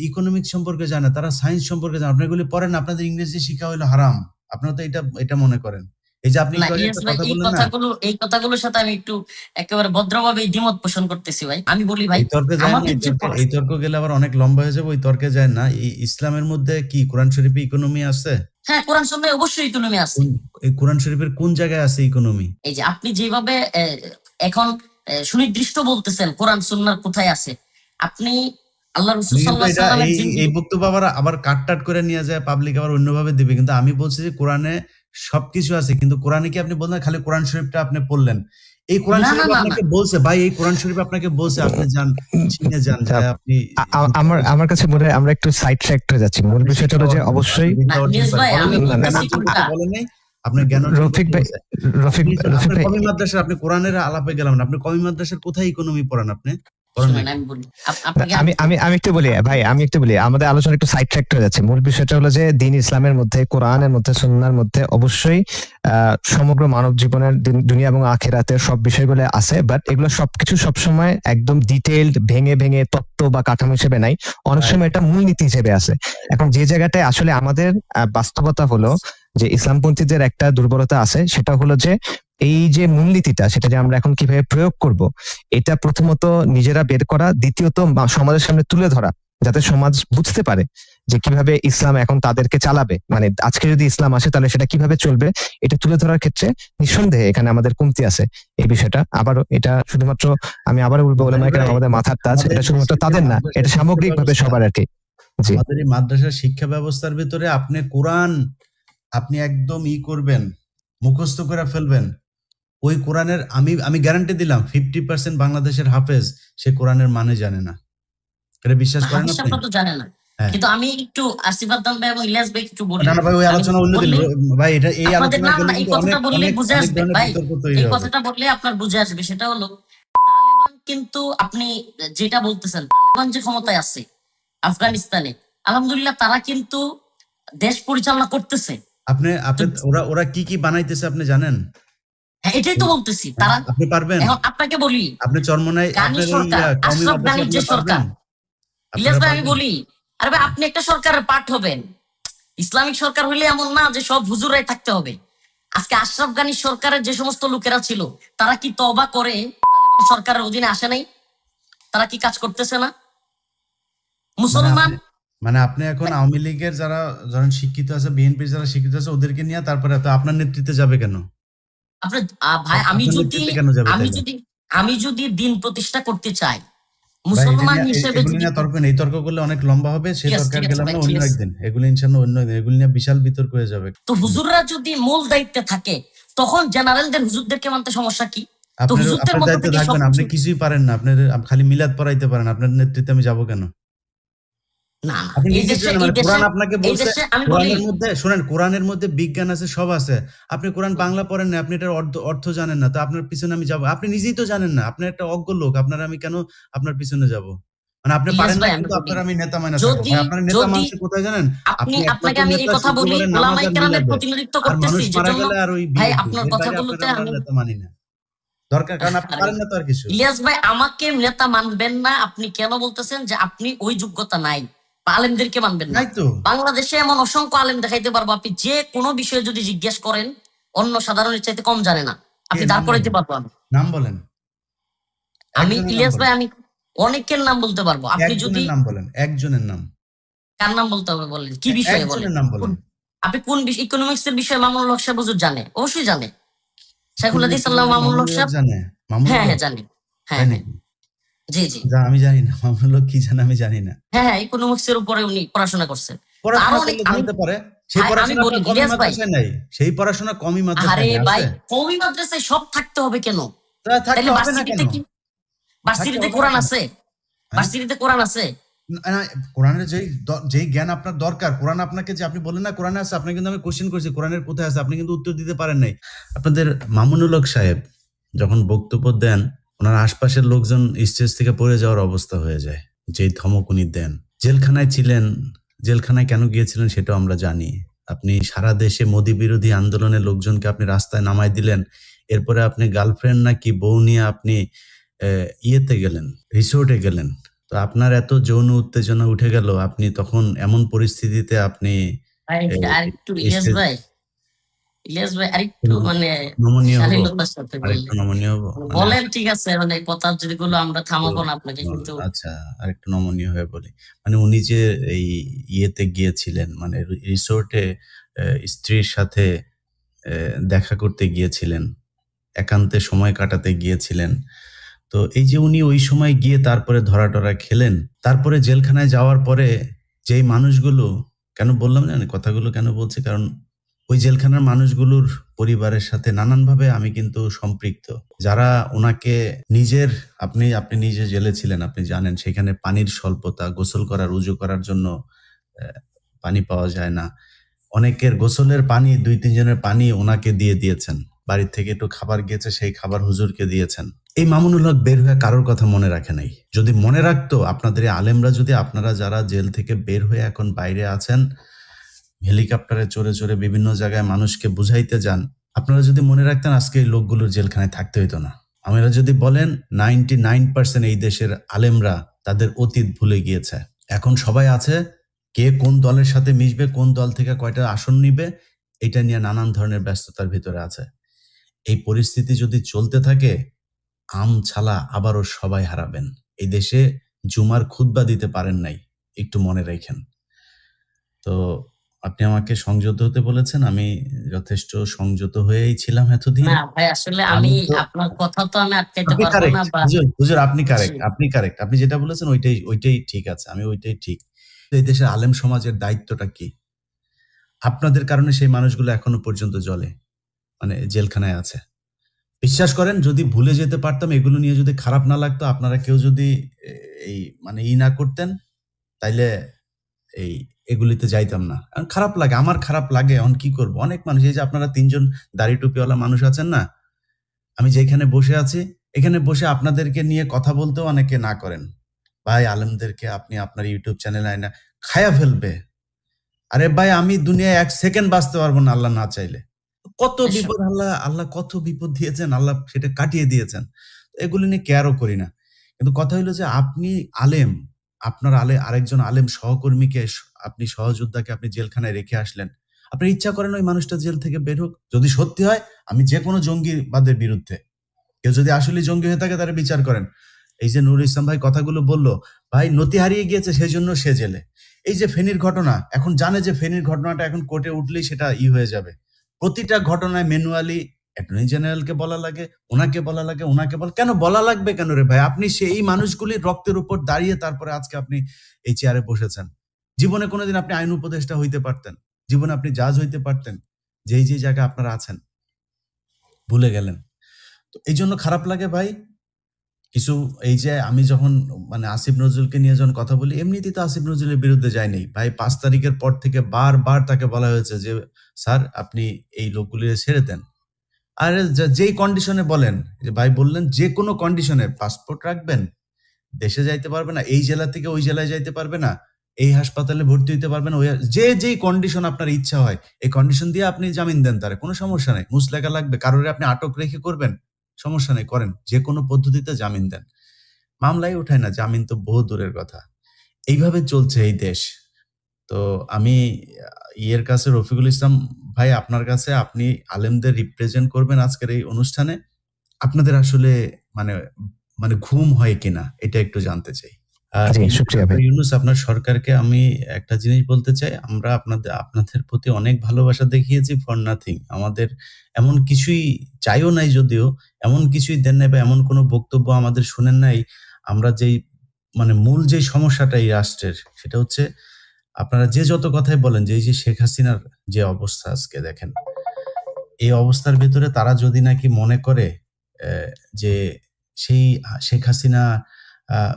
Economics সম্পর্কে জানে, তারা সায়েন্স সম্পর্কে জানে। আপনি এগুলি পড়েন, আপনাদের ইংরেজি শিক্ষা হলো হারাম। আপনারা তো এটা মনে করেন। এই যে আপনি না একটু আগে ইলিয়াস একটা ভাই, কথা এই বললেন না, কথাগুলোর সাথে আমি একটু একেবারে ভদ্রভাবে দ্বিমত পোষণ করতেছি ভাই। আমি বলি ভাই, এই তর্কে যায় না, আমাদের যে এই তর্ক গেলে আবার অনেক লম্বা হয়ে যাবে। ওই তর্কে যায় না। ইসলামের মধ্যে কি কোরআন শরীফে ইকোনমি আছে? হ্যাঁ, কোরআন সুন্নাহে অবশ্যই ইকোনমি আছে। এই কোরআন শরীফের কোন জায়গায় আছে ইকোনমি? এই যে আপনি যেভাবে এখন সুনির্দিষ্ট বলতেছেন কোরআন সুন্নাহর কোথায় আছে, আপনি আল্লাহ রাসূল সাল্লাল্লাহু আলাইহি ওয়াসাল্লামের এই বক্তব্য আবার কাট করে নিয়ে যায় পাবলিক, আবার অন্যভাবে দিবে। কিন্তু আমি বলছি যে কোরআনে সবকিছু আছে, কিন্তু কোরআনে কি আপনি বললেন খালি কোরআন শরীফটা আপনি পড়লেন? এই কোরআন শরীফ আপনাকে বলছে ভাই, এই কোরআন শরীফ আপনাকে বলছে আপনি যান চিনে যান যায় আপনি। আমার কাছে মনে হয় আমরা একটু সাইড ট্র্যাক হয়ে যাচ্ছি। মূল বিষয়টা হলো যে অবশ্যই আপনার জ্ঞান রফিক ভাই কমি মাদ্রাসার, আপনি কোরআনের আলাপে গেলাম না, আপনি কমি মাদ্রাসার কোথায় ইকোনমি পড়েন আপনি? আমি একটু বলি ভাই, আমাদের আলোচনা একটু সাইড ট্র্যাক হয়ে যাচ্ছে। মূল বিষয়টা হলো যে দিন ইসলামের মধ্যে, কোরআনের মধ্যে, সুন্নাহর মধ্যে অবশ্যই সমগ্র মানব জীবনের দুনিয়া এবং আখিরাতের সব বিষয়গুলো আছে, বাট এগুলো সবকিছু সবসময় একদম ডিটেইলড ভেঙে ভেঙে তত্ত্ব বা কাঠামো হিসেবে নাই, অনেক সময় এটা মূলনীতি হিসেবে আছে। এখন যে জায়গাটায় আসলে আমাদের বাস্তবতা হলো যে ইসলামপন্থীদের একটা দুর্বলতা আছে, সেটা হলো যে এই যে মূলনীতিটা, সেটা যে আমরা এখন কিভাবে প্রয়োগ করব, এটা প্রথমত নিজেরা বের করা, দ্বিতীয়ত সমাজের সামনে তুলে ধরা, যাতে সমাজ বুঝতে পারে যে কিভাবে ইসলাম এখন তাদেরকে চালাবে, মানে আজকে যদি ইসলাম আসে তাহলে সেটা কিভাবে চলবে। এটা তুলে ধরার ক্ষেত্রে নিঃসন্দেহে এখানে আমাদের কমতি আছে এই বিষয়টা। আবারও এটা শুধুমাত্র আমি আবারও বলবো আমাদের মাথার তাজ, এটা শুধুমাত্র তাদের না, এটা সামগ্রিক ভাবে সবার আর কি। জি, আমাদের এই মাদ্রাসার শিক্ষা ব্যবস্থার ভিতরে আপনি কোরআন আপনি একদম করবেন, মুখস্থ করে ফেলবেন। ওই কোরআনের আমি গ্যারান্টি দিলাম 50% বাংলাদেশের হাফেজ সে কোরআনের মানে জানে না। এটা বিশ্বাস করেন আপনি? তো জানে না, কিন্তু আমি একটু আসিফ আদনান ভাই এবং ইলিয়াস ভাই একটু বলি। না ভাই, ওই আলোচনা অন্যদিন ভাই, এটা এই আলোচনা করলে এই কথাটা বললে বুঝে আসবে ভাই, এই কথাটা বললে আপনার বুঝে আসবে। সেটা হলো তালেবান, কিন্তু আপনি যেটা বলতেছেন তালেবান যে ক্ষমতায় আছে আফগানিস্তানে, আলহামদুলিল্লাহ তারা কিন্তু দেশ পরিচালনা করতেছে। আপনি ওরা কি বানাইতেছে আপনি জানেন? হ্যাঁ, এটাই তো বলতেছি। তারা আপনি পারবেন? এখন আপনাকে বলি, আপনি চরমনাই আশরাফ গানির যে সরকার, ইলিয়াস ভাই আমি বলি, আরে ভাই আপনি একটা সরকারের পার্ট হবেন। ইসলামিক সরকার হইলে এমন না যে সব হুজুরাই থাকতে হবে। আজকে আশরাফ গানির সরকারের যে সমস্ত লোকেরা ছিল, তারা কি তওবা করে সরকারের অধীনে আসে নাই? তারা কি কাজ করতেছে না? মুসলমান মানে আপনি এখন আওয়ামী লীগের যারা ধরেন শিক্ষিত আছে, বিএনপির যারা শিক্ষিত আছে, ওদেরকে নিয়ে তারপরে তো আপনার নেতৃত্বে যাবে কেন? আপনার ভাই, আমি যদি দিন প্রতিষ্ঠা করতে চাই মুসলমান হিসেবে, এই তর্ক করলে অনেক লম্বা হবে। সেই তর্কের গেলাম না অন্য একদিন, এগুলো ইনশাআল্লাহ অন্য একদিন, এগুলো নিয়ে বিশাল বিতর্ক হয়ে যাবে। তো হুজুররা যদি মূল দায়িত্বে থাকে, তখন জেনারেলদের হুজুরদেরকে মানতে সমস্যা কি? তো হুজুরদের মধ্যে থেকে আপনি কিছুই পারেন না, আপনি খালি মিলাদ পড়াইতে পারেন, আপনার নেতৃত্বে আমি যাব কেন? কোরআনের মধ্যে বিজ্ঞান আছে, সব আছে। আপনি কোরআন বাংলা পড়েন না, আপনি এটার অর্থ জানেন না, তো আপনার পিছনে আমি যাবো? আপনি নিজেই তো জানেন না, আপনি একটা অজ্ঞ লোক, আমি কেন আপনার পিছনে যাব? মানে আপনি পারেন না, কিন্তু আপনার আমি নেতা মাইনা থাকবো। আপনার নেতা মানুষ কোথায় জানেন? আপনাকে আমি এই কথা বলি, ওলামায়ে কেরামের প্রতিনিধিত্ব করতেছি, ভাই আপনার কথাগুলোতে আমি নেতা মানি না দরকার, কারণ আপনি পারেন না তো আর কিছু। ইলিয়াস ভাই, আমাকে নেতা মানবেন না আপনি কেন বলতেছেন যে আপনি ওই যোগ্যতা নাই? আলেমদেরকে মানবেন না? বাংলাদেশে এমন অসংখ্য আলেম দেখাইতে পারবো, আপনি যে কোনো বিষয়ে যদি জিজ্ঞেস করেন অন্য সাধারণের চাইতে কম জানে না, আপনি দাঁড় করাইতে পারবো। নাম বলেন। আমি ইলিয়াস ভাই, আমি অনেকের নাম বলতে পারবো। আপনি যদি নাম বলেন, একজনের নাম। কার নাম বলতে হবে বলেন? কি বিষয়ে বলেন? আপনি কোন ইকোনমিক্স এর বিষয়ে মামুনুল হক সাহেব হুজুর জানে? অবশ্যই জানে। শাইখুল হাদিস আল্লাহ মামুনুল হক সাহেব জানে। হ্যাঁ জানে। হ্যাঁ জি জি, আমি জানি না মামুনুল হক কি জানে, আমি জানি না। হ্যাঁ, ইকোনমিক্স এর উপরে উনি পড়াশোনা করছেন। সেই পড়াশোনা কমই মাদ্রাসায়। আরে ভাই, কমই মাদ্রাসায় সব থাকতে হবে কেন? ভার্সিটিতে কোরআন আছে? ভার্সিটিতে কোরআন আছে? কোরআনের যেই জ্ঞান আপনার দরকার, কোরআন আপনাকে যে আপনি বলেন না কোরআনে আছে, আপনাকে কিন্তু আমি কোশ্চেন করছি কোরআনের কোথায় আছে, আপনি কিন্তু উত্তর দিতে পারেন নাই। আপনাদের মামুনুল হক সাহেব যখন বক্তব্য দেন, ওনার আশপাশের লোকজন স্টেজ থেকে পড়ে যাওয়ার অবস্থা হয়ে যায়, যে ধমক উনি দেন। জেলখানায় ছিলেন, জেলখানায় কেন গিয়েছিলেন সেটাও আমরা জানি। আপনি সারা দেশে মোদি বিরোধী আন্দোলনের লোকজনকে আপনি রাস্তায় নামাই দিলেন। এরপরে আপনি গার্লফ্রেন্ড নাকি বউ নিয়ে আপনি ইয়েতে গেলেন, রিসোর্টে গেলেন। তো তো আপনার এত যৌন উত্তেজনা উঠে গেল, আপনি তখন এমন পরিস্থিতিতে আপনি আরেকটু ইলিয়াস ভাই আরেকটু মানে নমনীয় হবো, শালীনতার সাথে আরেকটু বললেন। নমনীয় হবো, মানে বলেন, ঠিক আছে, মানে কথা যেগুলো আমরা থামাবো না আপনাকে, কিন্তু আচ্ছা আরেকটু নমনীয় হয়ে বলি। মানে উনি যে এই ইয়েতে গিয়েছিলেন, মানে রিসোর্টে স্ত্রীর সাথে দেখা করতে গিয়েছিলেন, একান্তে সময় কাটাতে গিয়েছিলেন। তো এই যে উনি ওই সময় গিয়ে তারপরে ধরা-টরা খেলেন, তারপরে জেলখানায় যাওয়ার পরে যেই মানুষগুলো, কেন বললাম জানেন কথাগুলো কেন বলছি? কারণ ওই জেলখানার মানুষগুলোর পরিবারের সাথে নানানভাবে আমি কিন্তু সম্পৃক্ত। যারা উনাকে নিজের, আপনি নিজে জেলে ছিলেন, আপনি জানেন সেখানে পানির স্বল্পতা, গোসল করার, উজু করার জন্য পানি পাওয়া যায় না। অনেকের গোসলের পানি, ২-৩ জনের পানি উনাকে দিয়ে দিয়েছেন। বাড়ির থেকে একটু খাবার গিয়েছে, সেই খাবার হুজুরকে দিয়েছেন। এই মামুনুল হক বের হয়ে কারোর কথা মনে রাখে নাই। যদি মনে রাখতো, আপনাদের এই আলেমরা যদি, আপনারা যারা জেল থেকে বের হয়ে এখন বাইরে আছেন, হেলিকপ্টারে চড়ে চড়ে বিভিন্ন জায়গায় মানুষকে বুঝাইতে যান, আপনারা যদি মনে রাখতেন আজকে এই লোকগুলোর জেলখানায় থাকতে হইতো না। আমরা যদি বলেন 99% এই দেশের আলেমরা তাদের অতীত ভুলে গিয়েছে। এখন সবাই আছে কে কোন দলের সাথে মিশবে, কোন দল থেকে কয়টা আসন নিবে, এটা নিয়ে নানান ধরনের ব্যস্ততার ভিতরে আছে। এই পরিস্থিতি যদি চলতে থাকে, ছালা আবারও সবাই হারাবেন। এই দেশে জুমার খুতবা দিতে পারেন নাই, একটু মনে রাখেন। তো আপনি আমাকে সংযত হতে বলেছেন, আমি যথেষ্ট সংযত হয়েই ছিলাম এতদিন। না ভাই, আসলে আমি আপনার কথা তো আমি আটকাইতে পারবো না। হুজুর আপনি কারেক্ট, আপনি যেটা বলেছেন ওইটাই ঠিক আছে, আমি ওইটাই ঠিক। এই দেশের আলেম সমাজের দায়িত্বটা কি? আপনাদের কারণে সেই মানুষগুলো এখনো পর্যন্ত জ্বলে, মানে জেলখানায় আছে। বিশ্বাস করেন, যদি ভুলে যেতে পারতাম, এগুলো নিয়ে যদি খারাপ না লাগতো, আপনারা কেউ যদি এই মানে না করতেন, তাইলে এগুলিতে যাইতাম না। খারাপ লাগে, আমার খারাপ লাগে। এখন কি করবো? অনেক মানুষ, এই যে আপনারা ৩ জন দাড়ি টুপিওয়ালা মানুষ আছেন না, আমি যেখানে বসে আছি, এখানে বসে আপনাদেরকে নিয়ে কথা বলতেও অনেকে না করেন। ভাই আলেমদেরকে আপনি আপনার ইউটিউব চ্যানেলে আয়না খায়া ফেলবে। আরে ভাই, আমি দুনিয়ায় ১ সেকেন্ড বাঁচতে পারবো না আল্লাহ না চাইলে। কত বিপদ আল্লাহ কত বিপদ দিয়েছেন, আল্লাহ সেটা কাটিয়ে দিয়েছেন। এগুলি নিয়ে কেয়ারও করি না। কিন্তু কথা হইলো যে আপনি আলেম, আপনার আরেকজন আলেম সহকর্মীকে, আপনি সহযোদ্ধাকে আপনি জেলখানায় রেখে আসলেন। আপনার ইচ্ছা করেন ওই মানুষটা জেল থেকে বের হোক? যদি সত্যি হয়, আমি যেকোনো জঙ্গিবাদের বিরুদ্ধে। কেউ যদি আসলেই জঙ্গি হয়ে থাকে তারা বিচার করেন। এই যে নুরুল ইসলাম ভাই কথাগুলো বলল, ভাই নতি হারিয়ে গিয়েছে সেজন্য সে জেলে। এই যে ফেনীর ঘটনা, এখন জানে যে ফেনীর ঘটনাটা এখন কোর্টে উঠলেই সেটা হয়ে যাবে। প্রতিটা ঘটনায় ম্যানুয়ালি অ্যাটর্নি জেনারেলকে বলা লাগে, ওনাকে বলা লাগে, কেন বলা লাগবে কেন রে ভাই? আপনি সেই মানুষগুলির রক্তের উপর দাঁড়িয়ে তারপরে আজকে আপনি এই চেয়ারে বসেছেন। জীবনে কোনোদিন আপনি আইন উপদেষ্টা হইতে পারতেন, জীবনে আপনি জাজ হইতে পারতেন, যেই জায়গায় আপনারা আছেন ভুলে গেলেন। তো এই জন্য খারাপ লাগে ভাই। কিছু এই যে আমি যখন মানে আসিফ নজরুলকে নিয়ে যখন কথা বলি, এমনিতেই তো আসিফ নজরুলের বিরুদ্ধে যায়নি ভাই। ৫ তারিখের পর থেকে বারবার তাকে বলা হয়েছে যে স্যার আপনি এই লোকগুলি ছেড়ে দেন। আর যেই কন্ডিশনে বলেন, যে ভাই বললেন যে কোনো কন্ডিশনে পাসপোর্ট রাখবেন, দেশে যাইতে পারবে না, এই জেলা থেকে ওই জেলায় যাইতে পারবে না, এই হাসপাতালে ভর্তি হইতে পারবে না, যেই কন্ডিশন আপনার ইচ্ছা হয় এই কন্ডিশন দিয়ে আপনি জামিন দেন, তার কোনো সমস্যা নেই। মুসলেখা লাগবে, কারোর আপনি আটক রেখে করবেন, সমস্যা নেই, করেন, যে কোনো পদ্ধতিতে জামিন দেন। মামলাই উঠায় না, জামিন তো বহু দূরের কথা। এইভাবে চলছে এই দেশ। তো আমি ইয়ের কাছে, রফিকুল ইসলাম ভাই আপনার কাছে, আপনি আলেমদের রিপ্রেজেন্ট করবেন আজকের এই অনুষ্ঠানে। আপনাদের আসলে মানে মানে ঘুম হয় কিনা এটা একটু জানতে চাই। ইউনূস, আপনার সরকারকে আমি একটা জিনিস বলতে চাই, আমরা আপনাদের প্রতি অনেক ভালোবাসা দেখিয়েছি ফর নাথিং। আমাদের এমন কিছুই চাইও নাই, যদিও এমন কিছুই দেন নাই বা এমন কোনো বক্তব্য আমাদের শুনেন নাই। আমরা যেই মানে মূল যে সমস্যাটা এই রাষ্ট্রের, সেটা হচ্ছে আপনারা যে যত কথাই বলেন যে এই যে শেখ হাসিনার যে অবস্থা আজকে দেখেন, এই অবস্থার ভিতরে তারা যদি নাকি মনে করে যে সেই শেখ হাসিনা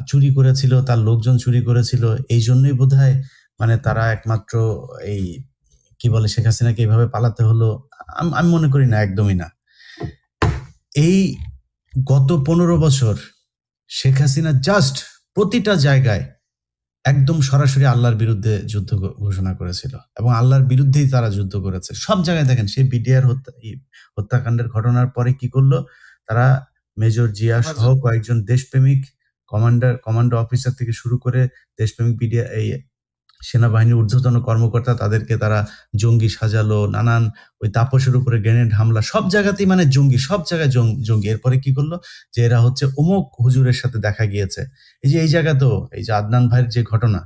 চুরি করেছিল, তার লোকজন চুরি করেছিল, এই জন্যই বোধহয় মানে তারা একমাত্র এই কি বলে শেখ হাসিনাকে এইভাবে পালাতে হলো, আমি মনে করি না, একদমই না। এই গত ১৫ বছর শেখ হাসিনা জাস্ট প্রতিটা জায়গায় একদম সরাসরি আল্লাহর বিরুদ্ধে যুদ্ধ ঘোষণা করেছিল এবং আল্লাহর বিরুদ্ধেই তারা যুদ্ধ করেছে। সব জায়গায় দেখেন, সেই বিডিআর হত্যাকাণ্ডের ঘটনার পরে কি করলো তারা? মেজর জিয়া সহ কয়েকজন দেশপ্রেমিক কমান্ডো অফিসার থেকে শুরু করে দেশপ্রেমিক বিডিআর এই সেনাবাহিনীর ঊর্ধ্বতন কর্মকর্তা, তাদেরকে তারা জঙ্গি সাজালো, নানান ওই তাপসের উপরে গ্রেনেড হামলা, সব জায়গাতেই মানে জঙ্গি, সব জায়গায় জঙ্গি। এরপরে কি করলো যে এরা হচ্ছে অমুক হুজুরের সাথে দেখা গিয়েছে। এই জায়গাতেও এই যে আদনান ভাইয়ের যে ঘটনা,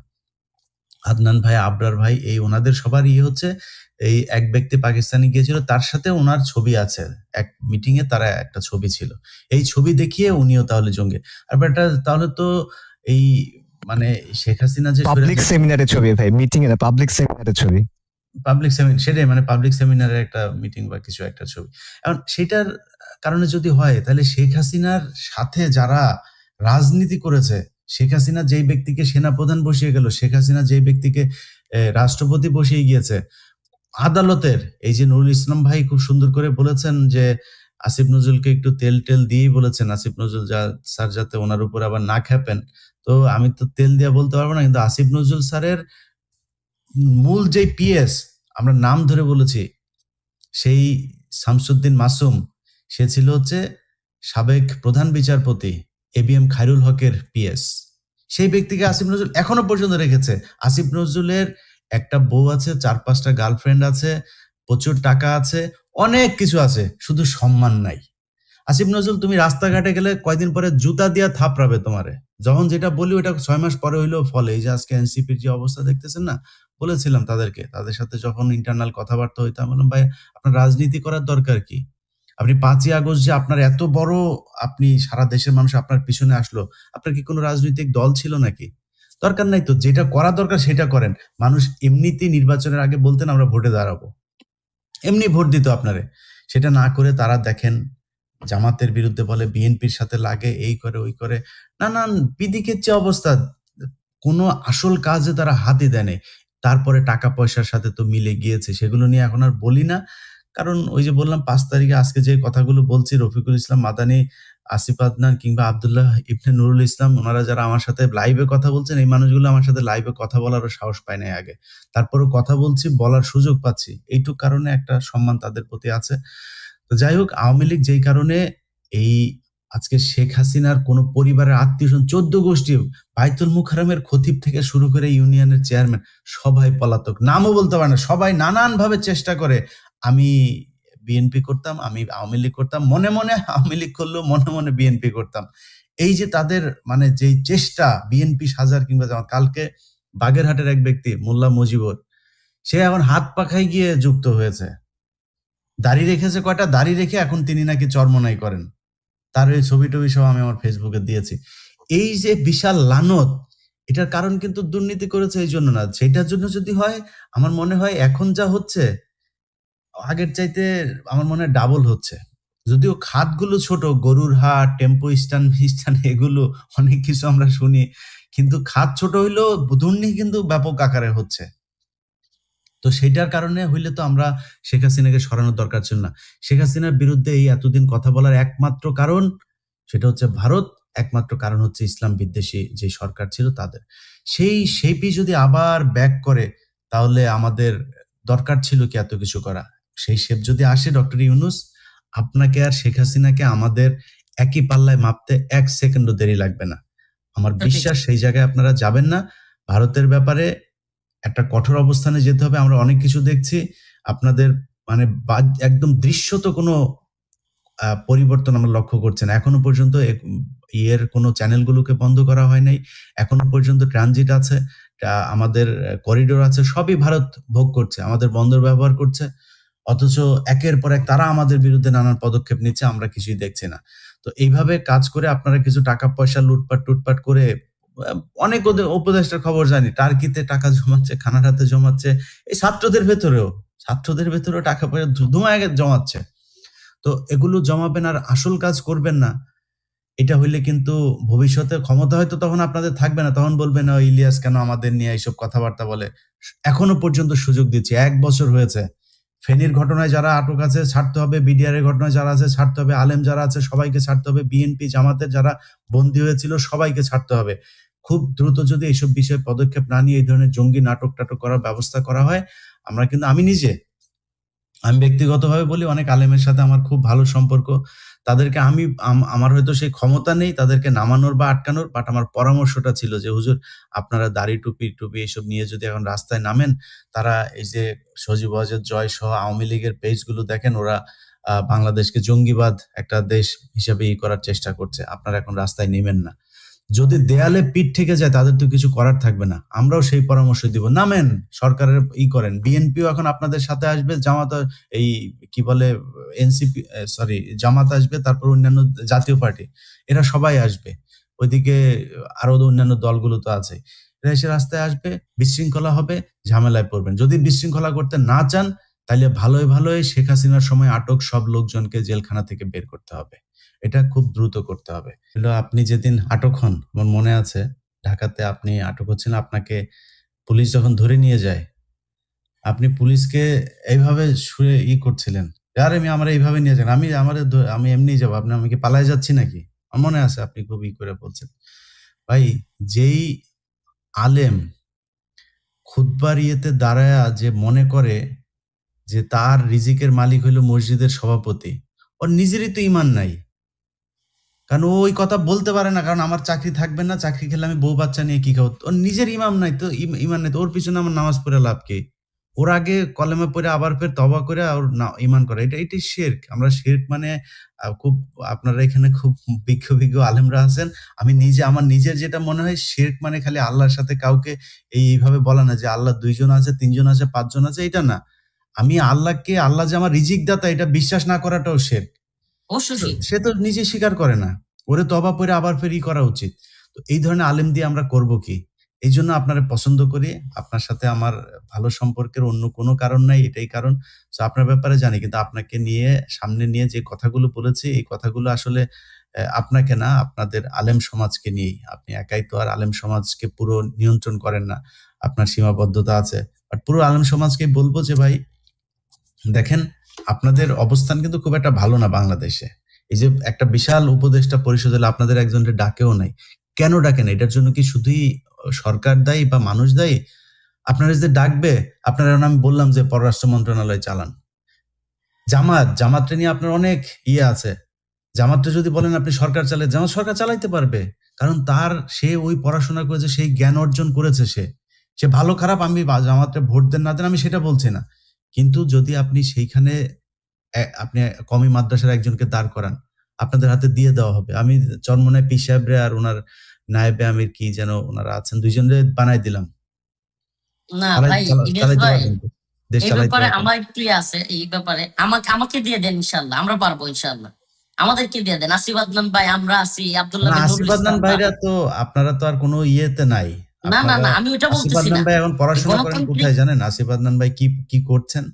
আদনান ভাই, আবরার ভাই, এই ওনাদের সবার হচ্ছে এই এক ব্যক্তি পাকিস্তানে গিয়েছিল, তার সাথে ওনার ছবি আছে, এক মিটিং এ তারা একটা ছবি ছিল, এই ছবি দেখিয়ে উনিও তাহলে জঙ্গি। আর এটা তাহলে তো এই মানে শেখ হাসিনা যে পাবলিক সেমিনারের ছবি ভাই, মিটিং এর পাবলিক সেমিনারের ছবি, পাবলিক সেমিনার, সেটাই মানে পাবলিক সেমিনারের একটা মিটিং বা কিছু একটা ছবি। এখন সেটার কারণে যদি হয়, তাহলে শেখ হাসিনার সাথে যারা রাজনীতি করেছে, শেখ হাসিনা যেই ব্যক্তিকে সেনাপ্রধান বসিয়ে গেল, শেখ হাসিনা যেই ব্যক্তিকে রাষ্ট্রপতি বসিয়ে গিয়েছে, আদালতের এই যে নুরুল ইসলাম ভাই খুব সুন্দর করে বলেছেন যে আসিফ নজরুলকে একটু তেল দিয়েই বলেছেন, আসিফ নজরুল স্যার যাতে ওনার উপর আবার না খেপেন। তো আমি তো তেল দিয়ে বলতে পারবো না, কিন্তু আসিফ নজরুল স্যারের মূল যে পিএস, আমরা নাম ধরে বলেছি, সেই শামসুদ্দিন মাসুম, সে ছিল হচ্ছে সাবেক প্রধান বিচারপতি এবিএম খায়রুল হকের পিএস। সেই ব্যক্তিকে আসিফ নজরুল এখনো পর্যন্ত রেখেছে। আসিফ নজরুলের একটা বউ আছে, 4-5টা গার্লফ্রেন্ড আছে, প্রচুর টাকা আছে, অনেক কিছু আছে, শুধু সম্মান নাই। আসিফ নজরুল তুমি রাস্তাঘাটে গেলে কয়দিন পরে জুতা দিয়া থাপড়াবে তোমারে। যখন যেটা বলি ওটা 6 মাস পরে হইলেও ফলে। এই যে আজকে এনসিপির যে অবস্থা দেখতেছেন না, বলেছিলাম তাদের সাথে যখন ইন্টারনাল কথাবার্তা হইতাম, বললাম ভাই আপনার রাজনীতি করার দরকার কি? আপনি 5ই আগস্ট যে আপনার এত বড়, আপনি সারা দেশের মানুষ আপনার পিছনে আসলো, আপনার কি কোনো রাজনৈতিক দল ছিল নাকি? দরকার নাই তো, যেটা করা দরকার সেটা করেন। মানুষ এমনিতেই নির্বাচনের আগে বলতেন আমরা ভোটে দাঁড়াবো, এমনি ভোট দিত আপনারে। সেটা না করে তারা দেখেন জামাতের বিরুদ্ধে বলে, বিএনপির সাথে লাগে, এই করে ওই করে, নানান পিদিকের যে অবস্থা, কোনো আসল কাজে তারা হাতই দেয় নাই। তারপরে টাকা পয়সার সাথে তো মিলে গিয়েছে, সেগুলো নিয়ে এখন আর বলি না। কারণ ওই যে বললাম 5 তারিখে আজকে যে কথাগুলো বলছি, রফিকুল ইসলাম মাদানি, আসিফ আদনান কিংবা আব্দুল্লাহ ইবনে নুরুল ইসলাম, ওনারা যারা আমার সাথে লাইভে কথা বলছেন, এই মানুষগুলো আমার সাথে লাইভে কথা বলারও সাহস পায় নাই আগে, তারপরও কথা বলছি, বলার সুযোগ পাচ্ছি, এইটুক কারণে একটা সম্মান তাদের প্রতি আছে। তো যাই হোক, আওয়ামী লীগ যেই কারণে এই আজকে শেখ হাসিনার কোন পরিবারের আত্মীয়স্বজন 14 গোষ্ঠী, বাইতুল মুকাররমের খতিব থেকে শুরু করে ইউনিয়নের চেয়ারম্যান সবাই পলাতক, নামও বলতে পারে না, সবাই নানান ভাবে চেষ্টা করে। আমি বিএনপি করতাম, আমি আওয়ামী লীগ করতাম, মনে মনে আওয়ামী লীগ করলেও মনে মনে বিএনপি করতাম। এই যে তাদের মানে যেই চেষ্টা, বিএনপি সাজার কিংবা জামাত। কালকে বাগেরহাটের এক ব্যক্তি মোল্লা মুজিবুর, সে এখন হাত পাখায় গিয়ে যুক্ত হয়েছে, দাড়ি রেখেছে কয়টা, দাড়ি রেখে এখন তিনি নাকি চরমনাই করেন। তার এই ছবি টবি সব আমি আমার ফেসবুকে দিয়েছি। এই যে বিশাল লানত, এটার কারণ কিন্তু দুর্নীতি করেছে এই জন্য না, সেটার জন্য যদি হয়, আমার মনে হয় এখন যা হচ্ছে আগের চাইতে আমার মনে হয় ডাবল হচ্ছে। যদিও খাতগুলো ছোট, গরুর হাট, টেম্পো স্ট্যান্ড এগুলো অনেক কিছু আমরা শুনি, কিন্তু খাত ছোট হইলেও দুর্নীতি কিন্তু ব্যাপক আকারে হচ্ছে। তো সেটার কারণে হইলে তো আমরা শেখ হাসিনাকে সরানোর দরকার ছিল না। শেখ হাসিনার বিরুদ্ধে এই এতদিন কথা বলার একমাত্র কারণ সেটা হচ্ছে ভারত, একমাত্র কারণ হচ্ছে ইসলাম বিদ্বেষী যে সরকার ছিল তাদের। সেই শেপই যদি আবার ব্যাক করে, তাহলে আমাদের দরকার ছিল কি এত কিছু করা? সেই শেপ যদি আসে, ডক্টর ইউনূস, আপনাকে আর শেখ হাসিনাকে আমাদের একই পাল্লায় মাপতে 1 সেকেন্ডও দেরি লাগবে না। আমার বিশ্বাস সেই জায়গায় আপনারা যাবেন না। ভারতের ব্যাপারে একটা কঠোর অবস্থানে যেতে হবে। আমরা অনেক কিছু দেখছি, আপনাদের মানে একদম দৃশ্যত কোনো পরিবর্তন আমরা লক্ষ্য করছি না। এখনো পর্যন্ত ইয়ের কোনো চ্যানেলগুলোকে বন্ধ করা হয় নাই, এখনো পর্যন্ত ট্রানজিট আছে, আমাদের করিডোর আছে, সবই ভারত ভোগ করছে, আমাদের বন্দর ব্যবহার করছে, অথচ একের পর এক তারা আমাদের বিরুদ্ধে নানান পদক্ষেপ নিচ্ছে, আমরা কিছুই দেখছি না। তো এইভাবে কাজ করে আপনারা কিছু টাকা পয়সা লুটপাট করে, অনেক উপদেষ্টার খবর জানি, টার্কিতে টাকা জমাচ্ছে, কানাডাতে জমাচ্ছে, এই ছাত্রদের ভেতরেও টাকা পয়সা ধুমায় জমাচ্ছে। তো এগুলো জমাবেন আর আসল কাজ করবেন না, এটা হইলে কিন্তু ভবিষ্যতে ক্ষমতা হয়তো তখন আপনাদের থাকবে না, তখন বলবেন ইলিয়াস কেন আমাদের নিয়ে এইসব কথাবার্তা বলে। এখনো পর্যন্ত সুযোগ দিচ্ছি, 1 বছর হয়েছে। ফেনীর ঘটনায় যারা আটক আছে ছাড়তে হবে, বিডিআর এর ঘটনায় যারা আছে ছাড়তে হবে, আলেম যারা আছে সবাইকে ছাড়তে হবে, বিএনপি জামাতের যারা বন্দী হয়েছিল সবাইকে ছাড়তে হবে। খুব দ্রুত যদি এইসব বিষয়ে পদক্ষেপ না নিয়ে এই ধরনের জঙ্গি নাটক করার ব্যবস্থা করা হয়, আমরা কিন্তু আমি ব্যক্তিগতভাবে বলি, অনেক আলেমের সাথে আমার খুব ভালো সম্পর্ক, তাদেরকে আমার হয়তো সেই ক্ষমতা নেই তাদেরকে নামানোর বা আটকানোর, বাট আমার পরামর্শটা ছিল যে হুজুর আপনারা দাড়ি টুপি এসব নিয়ে যদি এখন রাস্তায় নামেন, তারা এই যে সজীব ওয়াজেদ জয় সহ আওয়ামী লীগের পেজগুলো দেখেন, ওরা বাংলাদেশকে জঙ্গিবাদ একটা দেশ হিসেবে করার চেষ্টা করছে, আপনারা এখন রাস্তায় নেমেন না। যদি দেয়ালে পিঠ থেকে যায় তাদের তো কিছু করার থাকবে না, আমরাও সেই পরামর্শ দিব, নামেন, সরকারের করেন। বিএনপিও এখন আপনাদের সাথে আসবে, জামাত এই কি বলে এনসিপি জামাত আসবে, তারপর অন্যান্য জাতীয় পার্টি, এরা সবাই আসবে, ওইদিকে আরো অন্যান্য দলগুলো তো আছে, এরা এসে রাস্তায় আসবে, বিশৃঙ্খলা হবে, ঝামেলায় পড়বেন। যদি বিশৃঙ্খলা করতে না চান তাহলে ভালোই শেখ হাসিনার সময় আটক সব লোকজনকে জেলখানা থেকে বের করতে হবে, এটা খুব দ্রুত করতে হবে। আপনি যেদিন আটক হন, আমার মনে আছে ঢাকাতে আপনি আটক হচ্ছেন, আপনাকে পুলিশ যখন ধরে নিয়ে যায়, আপনি পুলিশকে এইভাবে শুয়ে করছিলেন, আরে আমার এইভাবে নিয়ে যান, আমি এমনি যাবো, আপনি আমাকে পালায় যাচ্ছি নাকি? আমার মনে আছে আপনি খুব করে বলছেন। ভাই, যেই আলেম খুতবার ইয়েতে দাঁড়ায়া যে মনে করে যে তার রিজিকের মালিক হইল মসজিদের সভাপতি, ওর নিজেরই তো ইমান নাই, কারণ ও ওই কথা বলতে পারে না, কারণ আমার চাকরি থাকবে না, চাকরি খেলে আমি বউ বাচ্চা নিয়ে কি খাবো। ওর নিজের ইমাম নাই তো, ইমান নাই তো, ওর পিছনে আমার নামাজ পড়ে লাভ কি? ওর আগে কলেমা পড়ে আবার ফের তওবা করে ওর ইমান করে, এটাই শিরক। আমরা শিরক মানে খুব, আপনারা এখানে খুব বিজ্ঞ আলেমরা আছেন, আমি আমার নিজের যেটা মনে হয়, শিরক মানে খালি আল্লাহর সাথে কাউকে এইভাবে বলা না যে আল্লাহ 2 জন আছে, 3 জন আছে, 5 জন আছে, এটা না। আমি আল্লাহ যে আমার রিজিক দাতা এটা বিশ্বাস না করাটাও শিরক। সে তো নিজে স্বীকার করে না, ওরে তওবা পড়ে আবার ফের করা উচিত। তো এই ধরনের আলেম দিয়ে আমরা করব কি? এই জন্য আপনারা পছন্দ করি, আপনার সাথে আমার ভালো সম্পর্কের অন্য কোনো কারণ নাই, এটাই কারণ। তো আপনার ব্যাপারে জানি, কিন্তু আপনাকে নিয়ে সামনে নিয়ে যে কথাগুলো বলেছি, এই কথাগুলো আসলে আপনাকে না, আপনাদের আলেম সমাজকে নিয়েই। আপনি একাই তো আর আলেম সমাজকে পুরো নিয়ন্ত্রণ করেন না, আপনার সীমাবদ্ধতা আছে। বাট পুরো আলেম সমাজকে বলবো যে ভাই দেখেন, আপনাদের অবস্থান কিন্তু খুব একটা ভালো না বাংলাদেশে। এই যে একটা বিশাল উপদেষ্টা পরিষদ হলে আপনাদের একজনের ডাকেও নাই, কেন ডাকে না? এটার জন্য কি শুধুই সরকার দায়ী বা মানুষ দায়ী? আপনারা যে ডাকবে, আপনারা, আমি বললাম যে পররাষ্ট্র মন্ত্রণালয় চালান, জামাতটা নিয়ে আপনার অনেক আছে, জামাতটা যদি বলেন আপনি সরকার চালায়, জামাত সরকার চালাইতে পারবে, কারণ সে ওই পড়াশোনা করেছে, সেই জ্ঞান অর্জন করেছে, সে ভালো খারাপ, আমি জামাতটা ভোট দেন না দেন আমি সেটা বলছি না, কিন্তু যদি আপনি সেইখানে আপনি কমি মাদ্রাসার একজনকে দাঁড় করান, আপনাদের হাতে দিয়ে দেওয়া হবে। আমি চরমনায় পীর সাহেবরে আর ওনার নায়েবে আমির কি যেন ওনারা আছেন, দুইজনরে বানাই দিলাম। না ভাই, ইলিয়াস ভাই, এই ব্যাপারে আমার একটু আছে, এই ব্যাপারে আমাকে দিয়ে দেন, ইনশাআল্লাহ আমরা পারবো, ইনশাআল্লাহ আমাদেরকে দিয়ে দেন। আসিফ আদনান ভাই, আমরা আছি, আব্দুল্লাহ বিন আসিফ আদনান ভাইরা তো, আপনারা তো আর কোনো ইয়েতে নাই। না, আমি ওটা বলতেছি না। আসিফ আদনান ভাই এখন পড়াশোনা করেন কোথায় জানেন? আসিফ আদনান ভাই কি করছেন?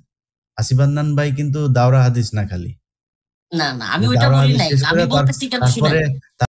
আসিফ আদনান ভাই কিন্তু দাওরা হাদিস না খালি। না, আমি ওটা বলি নাই, আমি বলতেছি কেন শুনেন।